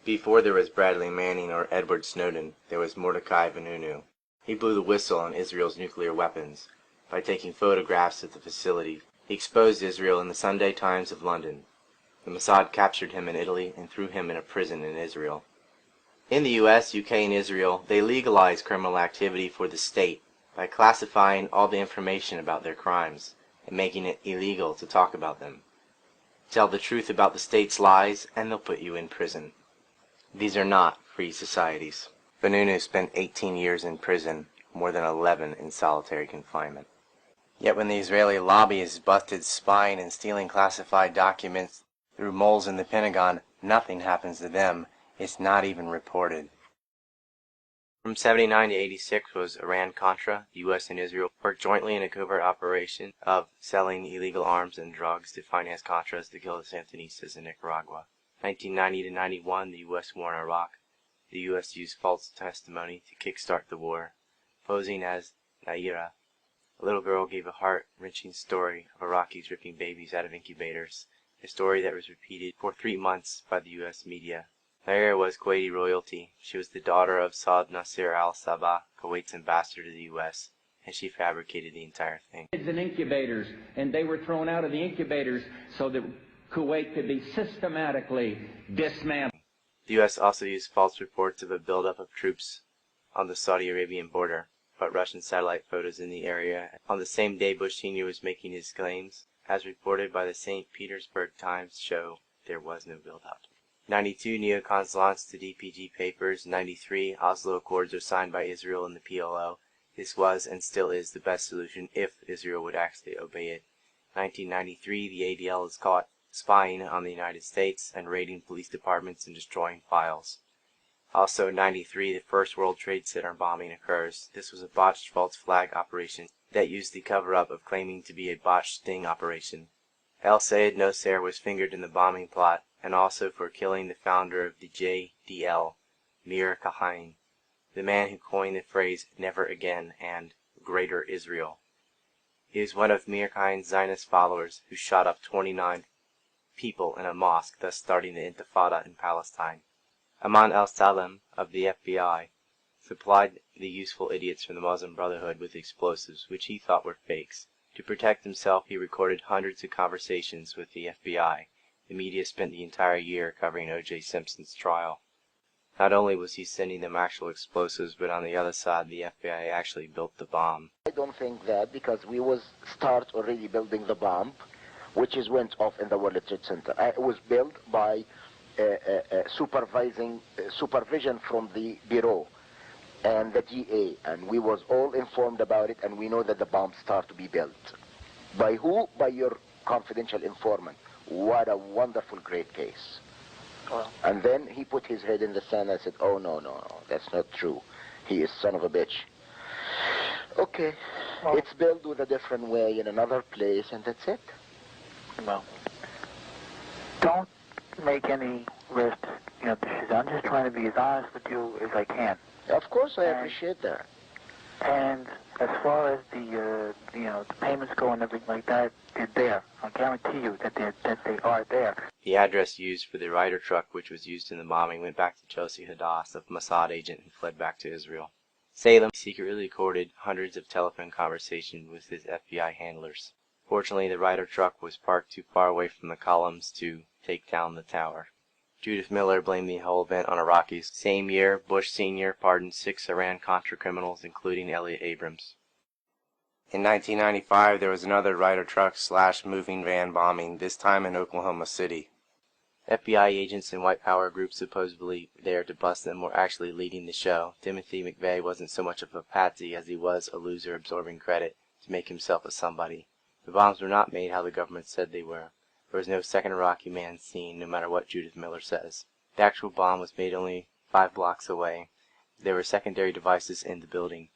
Before there was Bradley Manning or Edward Snowden, there was Mordecai Vanunu. He blew the whistle on Israel's nuclear weapons by taking photographs of the facility. He exposed Israel in the Sunday Times of London. The Mossad captured him in Italy and threw him in a prison in Israel. In the US, UK, and Israel, they legalized criminal activity for the state by classifying all the information about their crimes and making it illegal to talk about them. Tell the truth about the state's lies and they'll put you in prison. These are not free societies. Benunu spent 18 years in prison, more than 11 in solitary confinement. Yet when the Israeli lobbyists busted spying and stealing classified documents through moles in the Pentagon, nothing happens to them. It's not even reported. From 79 to 86 was Iran-Contra. The U.S. and Israel worked jointly in a covert operation of selling illegal arms and drugs to finance Contras to kill the Sandinistas in Nicaragua. 1990 to 91, the U.S. war in Iraq. The U.S. used false testimony to kickstart the war. Posing as Naira, a little girl gave a heart-wrenching story of Iraqis ripping babies out of incubators, a story that was repeated for 3 months by the U.S. media. Naira was Kuwaiti royalty. She was the daughter of Saud Nasser al-Sabah, Kuwait's ambassador to the U.S., and she fabricated the entire thing. Kids in incubators, and they were thrown out of the incubators so that Kuwait could be systematically dismantled. The U.S. also used false reports of a buildup of troops on the Saudi Arabian border, but Russian satellite photos in the area. On the same day Bush Sr. was making his claims, as reported by the St. Petersburg Times, show there was no buildup. 92, neocons launched the DPG papers. 93, Oslo Accords are signed by Israel and the PLO. This was and still is the best solution if Israel would actually obey it. 1993, the ADL is caught spying on the United States and raiding police departments and destroying files. Also, 93, the first World Trade Center bombing occurs. This was a botched false flag operation that used the cover-up of claiming to be a botched sting operation. El Sayed Nosair was fingered in the bombing plot, and also for killing the founder of the JDL, Mir Kahain, the man who coined the phrase "never again" and "Greater Israel." He is one of Mir Kahain's Zionist followers who shot up 29 people in a mosque, thus starting the Intifada in Palestine. Aman al-Salem of the FBI supplied the useful idiots from the Muslim Brotherhood with explosives, which he thought were fakes. To protect himself, he recorded hundreds of conversations with the FBI. The media spent the entire year covering O.J. Simpson's trial. Not only was he sending them actual explosives, but on the other side, the FBI actually built the bomb. I don't think that, because we was start already building the bomb, which is went off in the World Trade Center. It was built by supervision from the Bureau and the DA, and we was all informed about it, and we know that the bomb start to be built. By who? By your confidential informant. What a wonderful, great case. Wow. And then he put his head in the sand and said, oh, no, that's not true. He is son of a bitch. Okay, well, it's built with a different way in another place, and that's it. Well, don't make any risk, decisions. I'm just trying to be as honest with you as I can. Of course, I appreciate that. And as far as the payments go and everything like that, they're there. I guarantee you that they are there. The address used for the Ryder truck, which was used in the bombing, went back to Chelsea Hadass, a Mossad agent who fled back to Israel. Salem secretly recorded hundreds of telephone conversations with his FBI handlers. Fortunately, the Ryder truck was parked too far away from the columns to take down the tower. Judith Miller blamed the whole event on Iraqis. Same year, Bush Sr. pardoned 6 Iran-Contra criminals, including Elliot Abrams. In 1995, there was another Ryder truck / moving van bombing, this time in Oklahoma City. FBI agents and white power groups supposedly there to bust them were actually leading the show. Timothy McVeigh wasn't so much of a patsy as he was a loser absorbing credit to make himself a somebody. The bombs were not made how the government said they were. There was no second Iraqi man seen, no matter what Judith Miller says. The actual bomb was made only 5 blocks away. There were secondary devices in the building,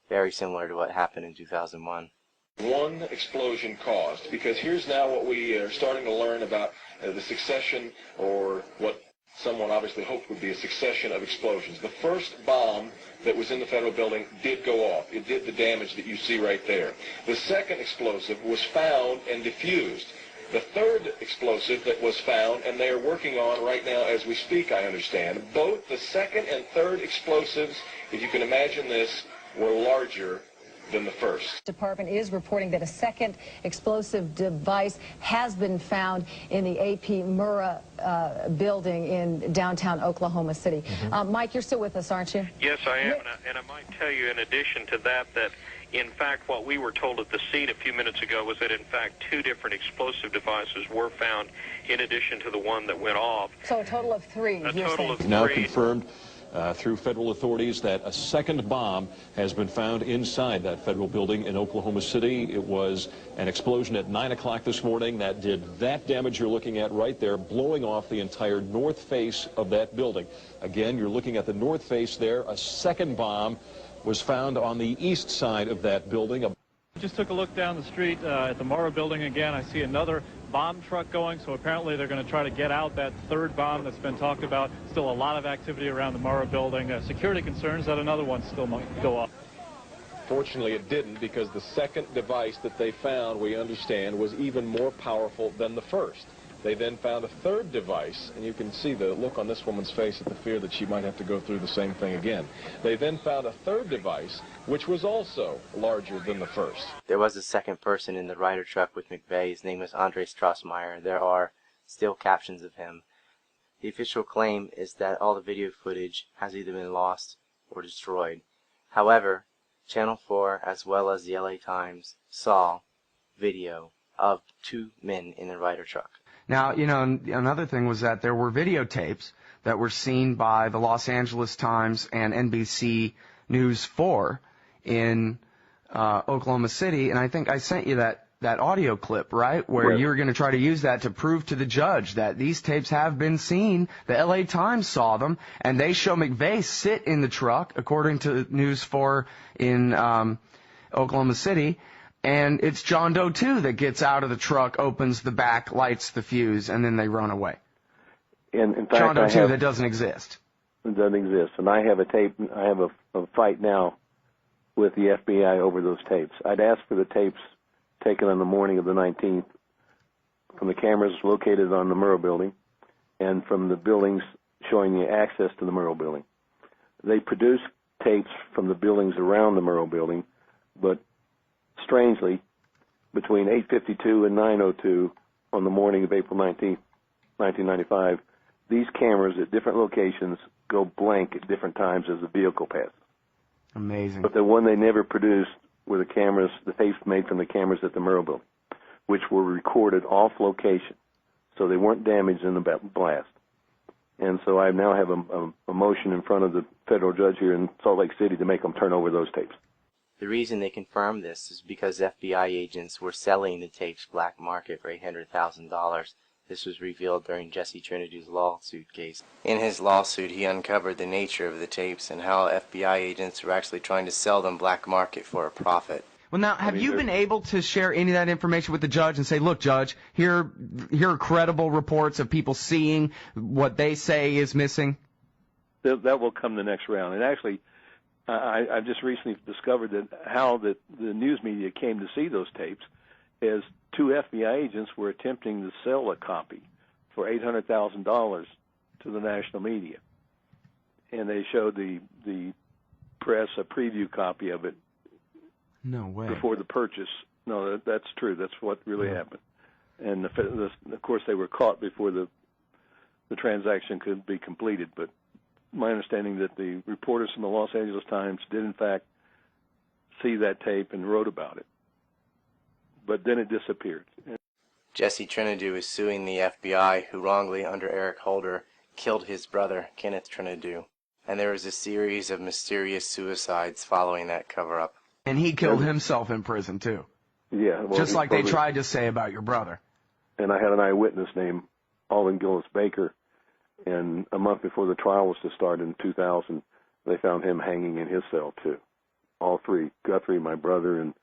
very similar to what happened in 2001. One explosion caused, because here's now what we are starting to learn about the succession, or what someone obviously hoped would be a succession of explosions. The first bomb that was in the federal building did go off. It did the damage that you see right there. The second explosive was found and diffused. The third explosive that was found, and they are working on right now as we speak, I understand, both the second and third explosives, if you can imagine this, were larger than the first. The department is reporting that a second explosive device has been found in the AP Murrah building in downtown Oklahoma City. Mike, you're still with us, aren't you? Yes, I am, and I might tell you in addition to that, in fact, what we were told at the scene a few minutes ago was that, in fact, 2 different explosive devices were found in addition to the one that went off. So a total of 3, A total of 3. Now confirmed through federal authorities that a second bomb has been found inside that federal building in Oklahoma City. It was an explosion at 9 o'clock this morning that did that damage you're looking at right there, blowing off the entire north face of that building. Again, you're looking at the north face there. A second bomb was found on the east side of that building. Just took a look down the street at the Morrow building again. I see another bomb truck going, so apparently they're going to try to get out that third bomb that's been talked about. Still a lot of activity around the Morrow building. Security concerns that another one still might go off. Fortunately, it didn't, because the second device that they found, we understand, was even more powerful than the first. They then found a third device, and you can see the look on this woman's face at the fear that she might have to go through the same thing again. They then found a third device, which was also larger than the first. There was a second person in the Ryder truck with McVeigh. His name was Andre Strassmeyer. There are still captions of him. The official claim is that all the video footage has either been lost or destroyed. However, Channel 4 as well as the LA Times saw video of two men in the Ryder truck. Now, you know, another thing was that there were videotapes that were seen by the Los Angeles Times and NBC News 4 in Oklahoma City, and I think I sent you that audio clip, right, where you were going to try to use that to prove to the judge that these tapes have been seen. The LA Times saw them, and they show McVeigh sit in the truck, according to News 4 in Oklahoma City. And it's John Doe 2 that gets out of the truck, opens the back, lights the fuse, and then they run away. In fact, John Doe 2 that doesn't exist. It doesn't exist. And I have a tape, I have a fight now with the FBI over those tapes. I'd asked for the tapes taken on the morning of the 19th from the cameras located on the Murrow building and from the buildings showing the access to the Murrow building. They produced tapes from the buildings around the Murrow building, but strangely, between 8:52 and 9:02 on the morning of April 19th, 1995, these cameras at different locations go blank at different times as the vehicle passes. Amazing. But the one they never produced were the cameras, the tapes made from the cameras at the Murrow building, which were recorded off location, so they weren't damaged in the blast. And so I now have a motion in front of the federal judge here in Salt Lake City to make them turn over those tapes. The reason they confirmed this is because FBI agents were selling the tapes black market for $800,000. This was revealed during Jesse Trinity's lawsuit case. In his lawsuit, he uncovered the nature of the tapes and how FBI agents were actually trying to sell them black market for a profit. Well, now, have you been able to share any of that information with the judge and say, look, Judge, here are credible reports of people seeing what they say is missing? That will come the next round. And actually, I've just recently discovered that how the news media came to see those tapes is two FBI agents were attempting to sell a copy for $800,000 to the national media. And they showed the press a preview copy of it. No way. Before the purchase. No, that's true. That's what really happened. And of course, they were caught before the transaction could be completed. But my understanding that the reporters from the Los Angeles Times did, in fact, see that tape and wrote about it. But then it disappeared. Jesse Trinity is suing the FBI, who wrongly, under Eric Holder, killed his brother, Kenneth Trinity. And there was a series of mysterious suicides following that cover-up. And he killed himself in prison, too. Yeah. Well, just like they tried to say about your brother. And I had an eyewitness named Alden Gillis Baker, and a month before the trial was to start in 2000, they found him hanging in his cell, too. All three, Guthrie, my brother, and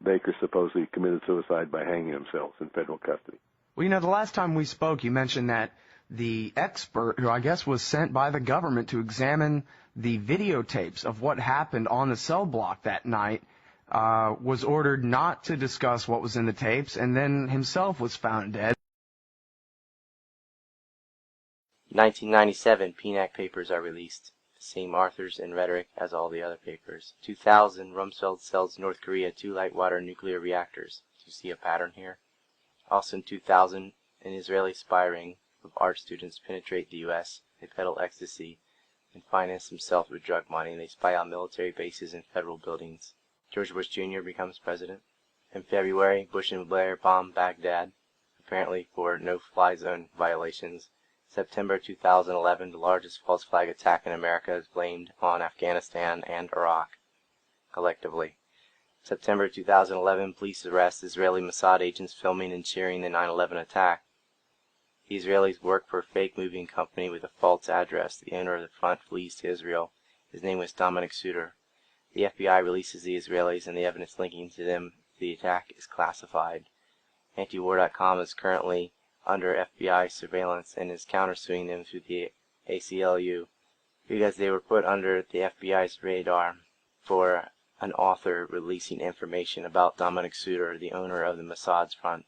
Baker supposedly committed suicide by hanging themselves in federal custody. Well, you know, the last time we spoke, you mentioned that the expert, who I guess was sent by the government to examine the videotapes of what happened on the cell block that night, was ordered not to discuss what was in the tapes, and then himself was found dead. 1997, PNAC papers are released. Same authors and rhetoric as all the other papers. 2000, Rumsfeld sells North Korea 2 light-water nuclear reactors. Do you see a pattern here? Also in 2000, an Israeli spy ring of art students penetrate the U.S. They peddle ecstasy and finance themselves with drug money. They spy on military bases and federal buildings. George Bush Jr. becomes president. In February, Bush and Blair bomb Baghdad, apparently for no-fly zone violations. September 2011, the largest false flag attack in America is blamed on Afghanistan and Iraq, collectively. September 2011, police arrest Israeli Mossad agents filming and cheering the 9/11 attack. The Israelis work for a fake moving company with a false address. The owner of the front flees to Israel. His name was Dominic Suter. The FBI releases the Israelis, and the evidence linking to them the attack is classified. Antiwar.com is currently under FBI surveillance and is countersuing them through the ACLU because they were put under the FBI's radar for an author releasing information about Dominic Suter, the owner of the Mossad's front,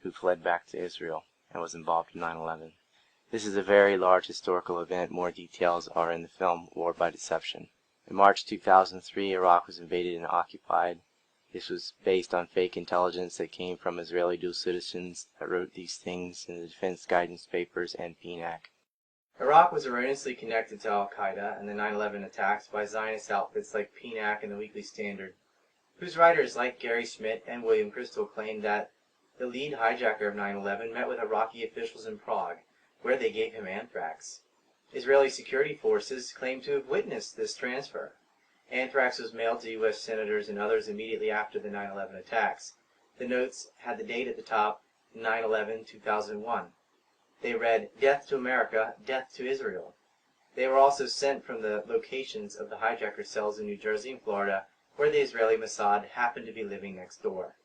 who fled back to Israel and was involved in 9/11. This is a very large historical event. More details are in the film War by Deception. In March 2003, Iraq was invaded and occupied. This was based on fake intelligence that came from Israeli dual citizens that wrote these things in the defense guidance papers and PNAC. Iraq was erroneously connected to al-Qaeda and the 9/11 attacks by Zionist outfits like PNAC and the Weekly Standard, whose writers like Gary Schmidt and William Crystal claimed that the lead hijacker of 9/11 met with Iraqi officials in Prague, where they gave him anthrax. Israeli security forces claim to have witnessed this transfer. Anthrax was mailed to U.S. senators and others immediately after the 9/11 attacks. The notes had the date at the top, 9/11/2001. They read, "Death to America, death to Israel." They were also sent from the locations of the hijacker cells in New Jersey and Florida, where the Israeli Mossad happened to be living next door.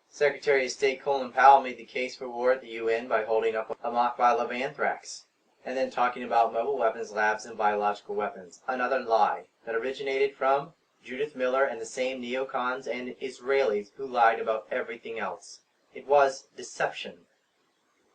Secretary of State Colin Powell made the case for war at the UN by holding up a mock vial of anthrax, and then talking about mobile weapons labs and biological weapons. Another lie that originated from Judith Miller and the same neocons and Israelis who lied about everything else. It was deception.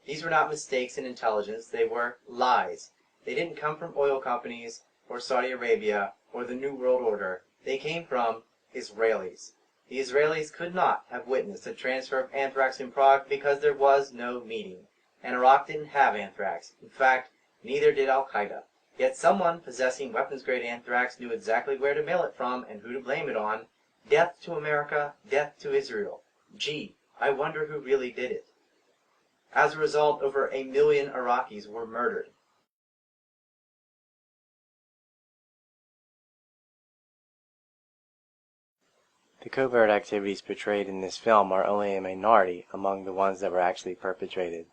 These were not mistakes in intelligence, they were lies. They didn't come from oil companies or Saudi Arabia or the New World Order. They came from Israelis. The Israelis could not have witnessed the transfer of anthrax in Prague because there was no meeting, and Iraq didn't have anthrax. In fact, neither did al-Qaeda. Yet someone possessing weapons-grade anthrax knew exactly where to mail it from and who to blame it on. Death to America, death to Israel. Gee, I wonder who really did it. As a result, over 1 million Iraqis were murdered. The covert activities portrayed in this film are only a minority among the ones that were actually perpetrated.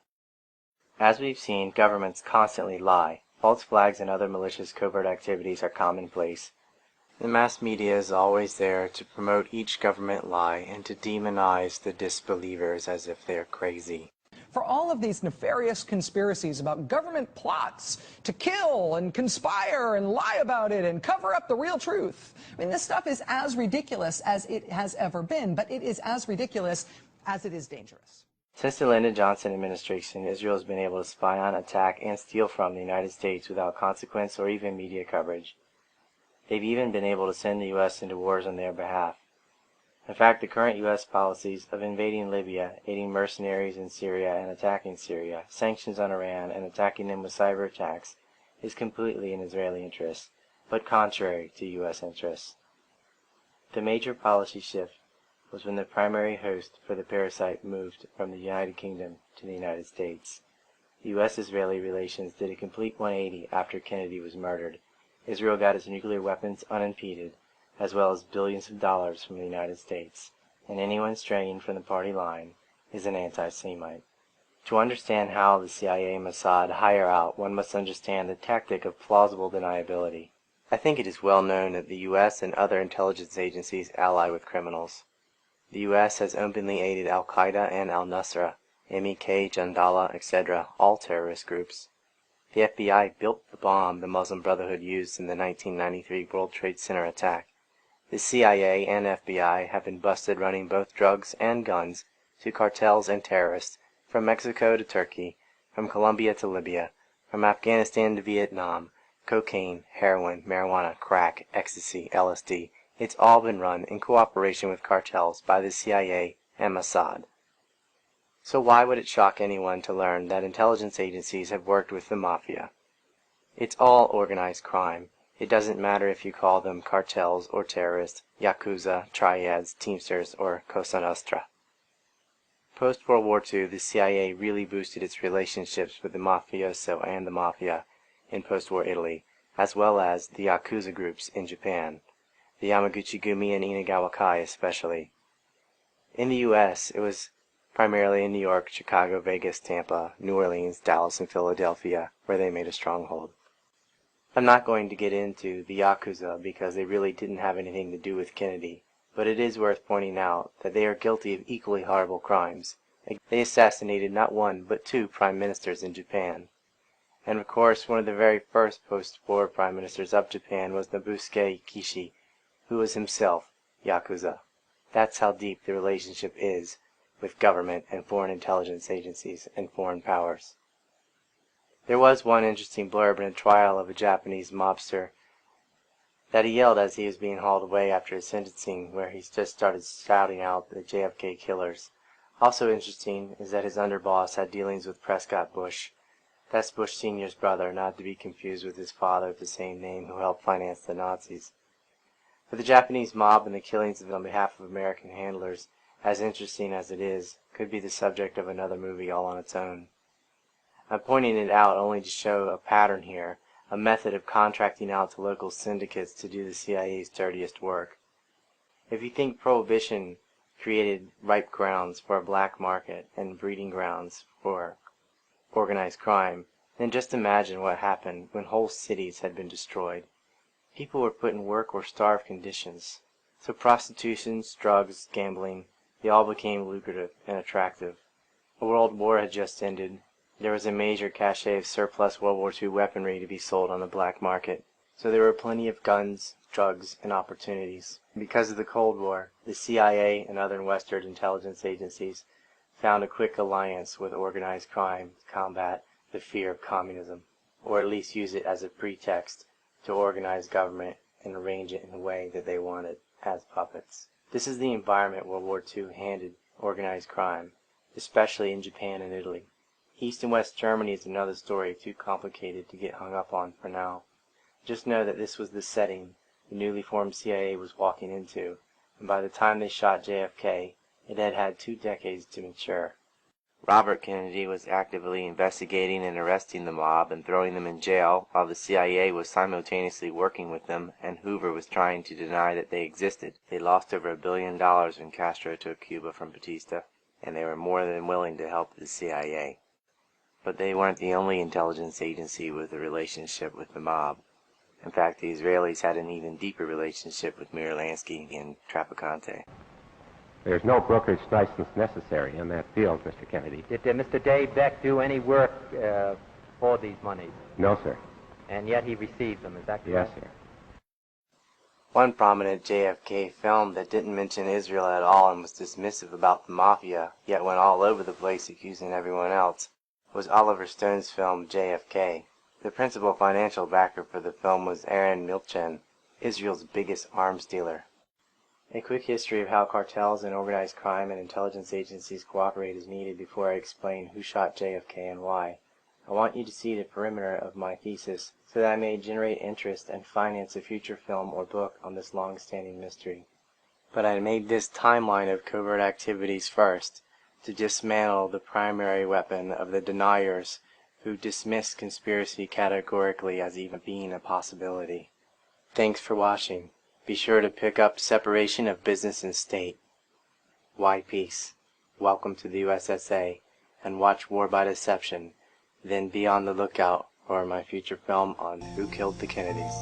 As we've seen, governments constantly lie. False flags and other malicious covert activities are commonplace. The mass media is always there to promote each government lie and to demonize the disbelievers as if they're crazy. For all of these nefarious conspiracies about government plots to kill and conspire and lie about it and cover up the real truth. I mean, this stuff is as ridiculous as it has ever been, but it is as ridiculous as it is dangerous. Since the Lyndon Johnson administration, Israel has been able to spy on, attack, and steal from the United States without consequence or even media coverage. They've even been able to send the U.S. into wars on their behalf. In fact, the current U.S. policies of invading Libya, aiding mercenaries in Syria and attacking Syria, sanctions on Iran, and attacking them with cyber attacks is completely in Israeli interests, but contrary to U.S. interests. The major policy shift was when the primary host for the parasite moved from the United Kingdom to the United States. The U.S.-Israeli relations did a complete 180 after Kennedy was murdered. Israel got its nuclear weapons unimpeded, as well as billions of dollars from the United States, and anyone straying from the party line is an anti-Semite. To understand how the CIA and Mossad hire out, one must understand the tactic of plausible deniability. I think it is well known that the U.S. and other intelligence agencies ally with criminals. The U.S. has openly aided al-Qaeda and al-Nusra, MEK, Jandala, etc., all terrorist groups. The FBI built the bomb the Muslim Brotherhood used in the 1993 World Trade Center attack. The CIA and FBI have been busted running both drugs and guns to cartels and terrorists, from Mexico to Turkey, from Colombia to Libya, from Afghanistan to Vietnam. Cocaine, heroin, marijuana, crack, ecstasy, LSD. It's all been run in cooperation with cartels by the CIA and Mossad. So why would it shock anyone to learn that intelligence agencies have worked with the mafia? It's all organized crime. It doesn't matter if you call them cartels or terrorists, yakuza, triads, teamsters, or Cosa Nostra. Post-World War II, the CIA really boosted its relationships with the mafioso and the mafia in post-war Italy, as well as the Yakuza groups in Japan, the Yamaguchi-gumi and Inagawa-kai especially. In the U.S., it was primarily in New York, Chicago, Vegas, Tampa, New Orleans, Dallas, and Philadelphia, where they made a stronghold. I'm not going to get into the Yakuza because they really didn't have anything to do with Kennedy, but it is worth pointing out that they are guilty of equally horrible crimes. They assassinated not one, but 2 prime ministers in Japan. And of course, one of the very first post-war prime ministers of Japan was Nobusuke Kishi, who was himself Yakuza. That's how deep the relationship is with government and foreign intelligence agencies and foreign powers. There was one interesting blurb in a trial of a Japanese mobster that he yelled as he was being hauled away after his sentencing, where he just started shouting out the JFK killers. Also interesting is that his underboss had dealings with Prescott Bush. That's Bush Sr.'s brother, not to be confused with his father of the same name who helped finance the Nazis. For the Japanese mob and the killings on behalf of American handlers, as interesting as it is, could be the subject of another movie all on its own. I'm pointing it out only to show a pattern here, a method of contracting out to local syndicates to do the CIA's dirtiest work. If you think Prohibition created ripe grounds for a black market and breeding grounds for organized crime, then just imagine what happened when whole cities had been destroyed. People were put in work or starved conditions. So prostitution, drugs, gambling, they all became lucrative and attractive. A world war had just ended. There was a major cache of surplus World War II weaponry to be sold on the black market. So there were plenty of guns, drugs, and opportunities. Because of the Cold War, the CIA and other Western intelligence agencies found a quick alliance with organized crime to combat the fear of communism, or at least use it as a pretext to organize government and arrange it in a way that they wanted, as puppets. This is the environment World War II handed organized crime, especially in Japan and Italy. East and West Germany is another story too complicated to get hung up on for now. Just know that this was the setting the newly formed CIA was walking into, and by the time they shot JFK, it had had 2 decades to mature. Robert Kennedy was actively investigating and arresting the mob and throwing them in jail, while the CIA was simultaneously working with them, and Hoover was trying to deny that they existed. They lost over $1 billion when Castro took Cuba from Batista, and they were more than willing to help the CIA. But they weren't the only intelligence agency with a relationship with the mob. In fact, the Israelis had an even deeper relationship with Meir Lansky and Trafficante. There's no brokerage license necessary in that field, Mr. Kennedy. Did Mr. Dave Beck do any work for these monies? No, sir. And yet he received them, is that Yes, correct? sir. One prominent JFK film that didn't mention Israel at all and was dismissive about the mafia, yet went all over the place accusing everyone else, was Oliver Stone's film JFK. The principal financial backer for the film was Aaron Milchan, Israel's biggest arms dealer. A quick history of how cartels and organized crime and intelligence agencies cooperate is needed before I explain who shot JFK and why. I want you to see the perimeter of my thesis so that I may generate interest and finance a future film or book on this long-standing mystery. But I made this timeline of covert activities first, to dismantle the primary weapon of the deniers who dismiss conspiracy categorically as even being a possibility. Thanks for watching. Be sure to pick up Separation of Business and State. Why Peace? Welcome to the USSA, and watch War by Deception. Then be on the lookout for my future film on Who Killed the Kennedys.